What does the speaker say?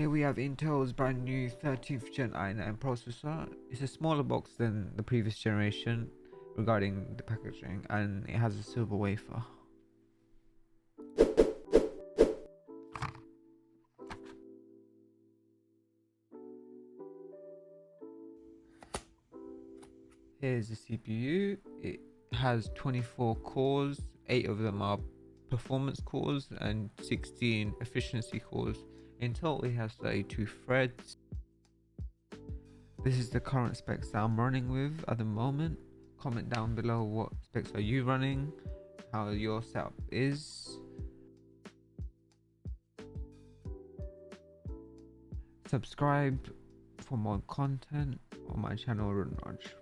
Here we have Intel's brand new 13th gen i9 processor. It's a smaller box than the previous generation regarding the packaging, and it has a silver wafer. Here's the CPU. It has 24 cores, 8 of them are performance cores and 16 efficiency cores. In total it has 32 threads. This is the current specs that I'm running with at the moment. Comment down below what specs are you running, how your setup is. Subscribe for more content on my channel, Runraj.